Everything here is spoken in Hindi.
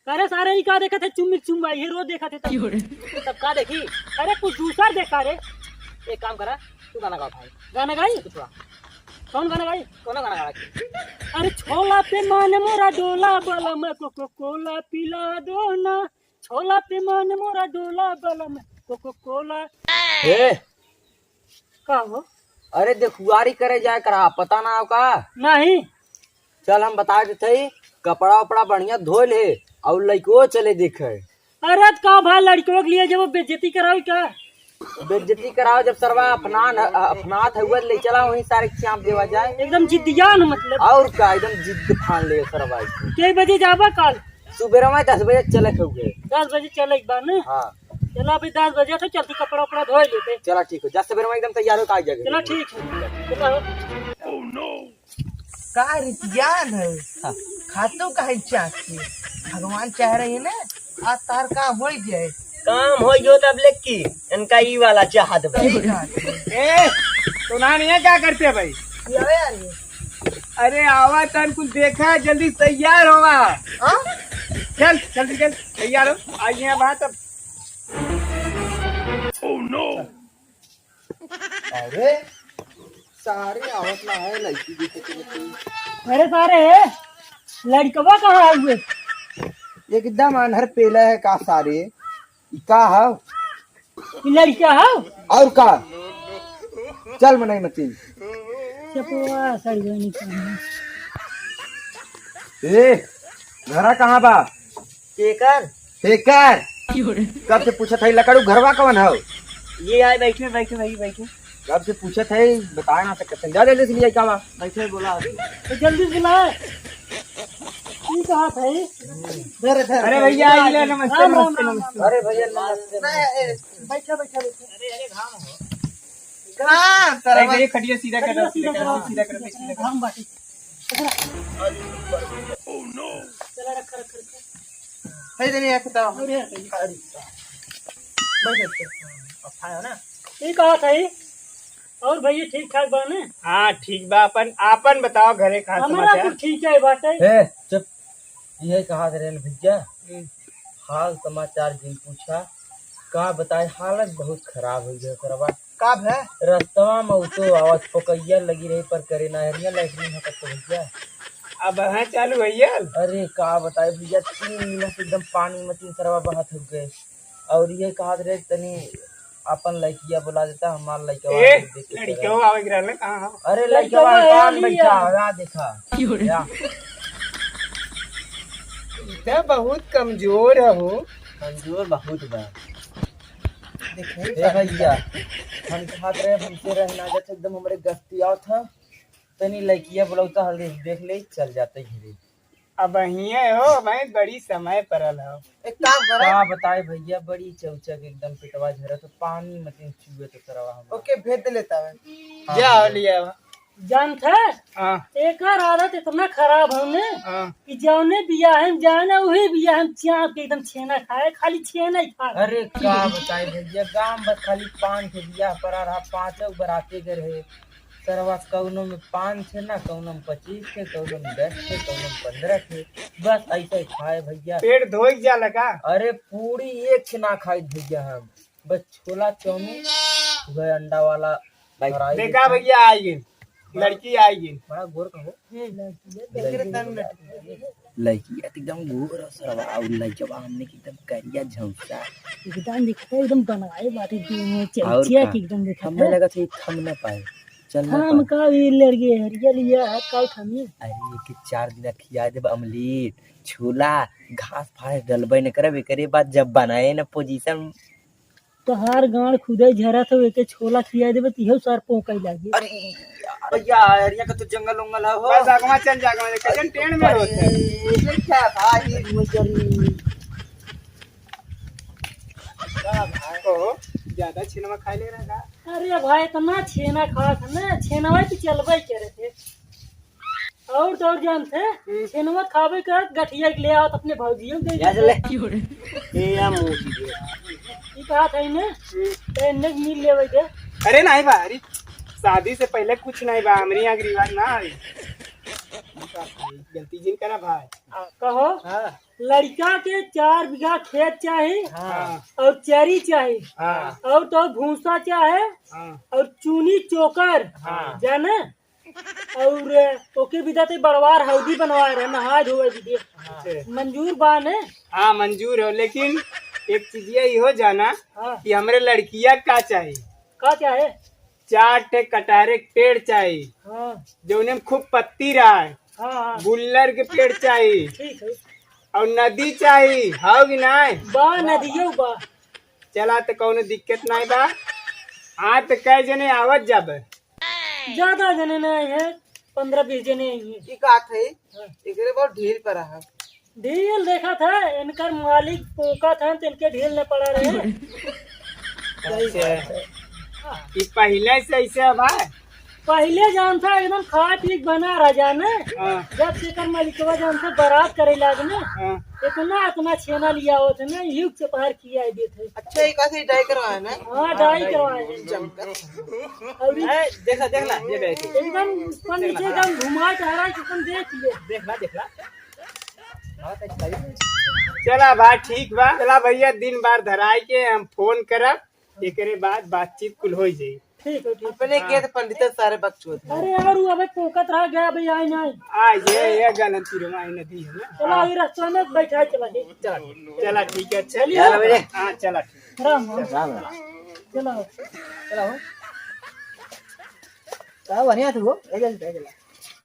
अरे सारे ही का देखा थे चुम्मी चुम्बा हीरो देखा थे तब का देखी। अरे कुछ दूसरा देखा रे। एक काम करा तू गाना गा भाई। गाना गाई कुछ कौन गाना गाई कौन गाना गा। अरे छोला पे मान मोरा डोला बला में कोको कोला पिला दो ना। छोला पे मान मोरा डोला बला में कोको कोला। ए का हो? अरे देखुआरी करे जाए करा पता ना का नहीं। चल हम बता देते कपड़ा उपड़ा बढ़िया धो ले और लड़को चले देखे। अरे का भाई लड़कियों के लिए जब वो बेइज्जती कराओ क्या? बेइज्जती कराओ जब सरवा अपनात हुआ ले चला वहीं सारे चाप देवा जाए। एकदम जिद्दियान मतलब। और का एकदम जिद ठान ले सरवा। कितने बजे जाबा कल? सुबह में 10 बजे चले हुए। 10 बजे चले एक बार ना। हाँ चला अभी 10 बजे तो चलती कपड़ा उपड़ा धो लेते। चला ठीक हो 10 सवेरे में एकदम तैयार हो का जगह। चला ठीक है चलो। का रितियान है खातो का है चाची भगवान चाह रहे हैं ना आज तार काम हो जाए। काम हो जो तब लेक की इनका ई वाला चाहत भाई। ए तो ना नहीं क्या करते भाई? अरे आवा तन कुछ देखा जल्दी तैयार होगा। चल जल्दी चल तैयार हो आज यहाँ बात अब। अरे सारे आवत ना है लड़की दिखे। अरे सारे लड़कवा कहाँ हुए? एकदम अनहर पेला है का सारे का है लड़का है और का चल मनाई मती। चपवा सड़गनी ए घरा कहाँ बा? केकर ठेकर कब से पूछत है लकड़ू घरवा कवन है? ये आए बैठे बैठे भाई बैठे। कब से पूछत है बता ना सकते जा जल्दी से क्या बा बैठे बोला तो जल्दी बुला। की कहा था ये? धर धर। अरे भैया आइए नमस्ते राम राम नमस्ते राम नमस्ते। राम। अरे भैया नमस्ते। बैठा बैठा बैठा। कहाँ अरे ये खटिया सीधा कर दो सीधा सीधा करो। कर सीधा कर दो सीधा कर हम बाटी चला रखा रखा रखा। है नहीं आता और ये ये कहा था ये? और भैया ठीक ठाक बने? हाँ ठीक बा अपन आपन बताओ घरे का हमारा समाचार। कुछ ठीक है बात है। ए चुप ये कहा करे भैया हाल समाचार जिन पूछा का बताए हालत बहुत खराब हो गया सरवा। कब है रास्ता में तो आवाज पकैया लगी रही पर करे ना हरिया लाइटिंग है तो भैया। अब हाँ चालू भैया। अरे का बताए भैया 3 मिनट से एकदम पानी में 3 सरवा बहा थक गए। और ये कहा रहे तनी अपन लड़किया बुला देता हमारा ए लड़का लड़कियों आवे गिरा कहाँ? अरे लड़का लड़का है कौन लिया। बैठा या देखा या इतना बहुत कमजोर है वो। कमजोर बहुत बा। ए भैया हम खात रहे हमसे रहना जैसे एकदम हमारे गस्तिया था तनी लड़किया बुलाता हल्दी देख ले चल जाते घरे। अब हिये हो भाई बड़ी समय परल हो। एक काम करो का बताए भैया बड़ी चौचक एकदम पेटवा झरा तो पानी मत छुए तो करवा हम। ओके भेज दे लेता है। जा लिया जानते हाँ एक आदत इतना खराब हमने हाँ। कि जौने बिया हम जाना वही बिया हम चाप के एकदम छेना खाए खाली छेना ही खा। अरे का बताए भैया गांव बस खाली 5 के बिया पर रहा 5 बराते के रहे सरवा कौनो में 5 थे ना कौनो में 25 थे कौनो में 10 थे कौनो में 15 थे बस ऐसा ही खाए भैया। पेट धोई जा लगा। अरे पूरी एक ना खाई भैया हम बस छोला चाउमीन वह अंडा वाला फ्राई। देखा भैया आई गई लड़की आई गई। बड़ा गोर का हो मिनट लड़की एकदम गोर और सरवा और लड़का हमने की एकदम करिया झौसा एकदम दिखता है एकदम बनाए बाटे और चलचिया का? की एकदम दिखता हमें है। लगा था थम ना पाए चल ना हम पाए। का भी लड़के हरिया लिया है कल थमी। अरे एक 4 दिन खिया देब अमलेट छोला घास फास डलबे न करब एकरे बाद जब बनाए न पोजीशन तो हर गांड खुदे झरा तो एक छोला खिया देबे तिहो सार पोकई लागी। अरे भैया एरिया का तो जंगल उंगल है हो। बस आगमा चल जागमा कैसे ट्रेन में होते हैं। ये क्या भाई मुझे ओ ज्यादा छिनमा खा ले रहा था। अरे भाई इतना छेना खा था ना छेनवा तो चलबे करे थे और तो और जानते छेनवा खावे कर गठिया के ले आओ अपने भौजियों दे या चले दे। ए या मोटी दे ई कहा था इने ते ने मिल लेवे दे। अरे नहीं बा अरे शादी से पहले कुछ नहीं बा हमारे यहाँ के रिवाज ना है। गलती जिन करा भाई। कहो हाँ लड़का के 4 बीघा खेत चाही हाँ और चरी चाही हाँ और तो भूसा चाहे हाँ और चूनी चोकर हाँ। जाने और ओके विदा ते बड़वार हल्दी बनवाए रहे नहा धोए विदे अच्छा। मंजूर बान है। हाँ मंजूर हो, लेकिन एक चीज ये हो जाना हाँ कि हमरे लड़किया का चाहिए, का चाहे 4 ठे कटारे के पेड़ चाहिए हाँ जो उन्हें खूब पत्ती रहा है, हाँ हाँ गुल्लर के पेड़ चाहिए ठीक है और नदी चाहिए, हो कि नहीं? बा नदियों बा चला तो कौनो दिक्कत नहीं बा। हाँ तो कई जने आवत जब ज्यादा जने नहीं है 15-20 जने ही है। की बात है एकरे बहुत ढील पर है ढील देखा था इनकर मालिक पोका था तो इनके ढील न पड़ा रहे। कि पहले से ऐसे भाई। पहले जान था एकदम खा पी बना रहा जाने हाँ जब से कर मालिकवा जान था बारात करे लागने हाँ इतना छेना लिया हो थे ना युग से पार किया है थे। अच्छा एक ऐसे डाई करवाए ना हाँ डाई करवाए हैं। जमकर और देखा देखला ये बैठे एकदम ऊपर नीचे एकदम घुमा टहरा के तुम देख लिए। देखला देखला बहुत अच्छा लगी। चला भाई ठीक बा। चला भैया दिन बार धराई के हम फोन करब, एकरे बाद बातचीत कुल हो जाई। ठीक है ठीक अपने के तो पंडित सारे बकचोद है। अरे यार वो अबे पोकत रह गया भाई आई नहीं। आज ये गलती रो माई नदी है ना। चलो ये रास्ते में बैठा चला चला ठीक है चलिए। हाँ चला राम राम चलो चला हो बढ़िया तू हो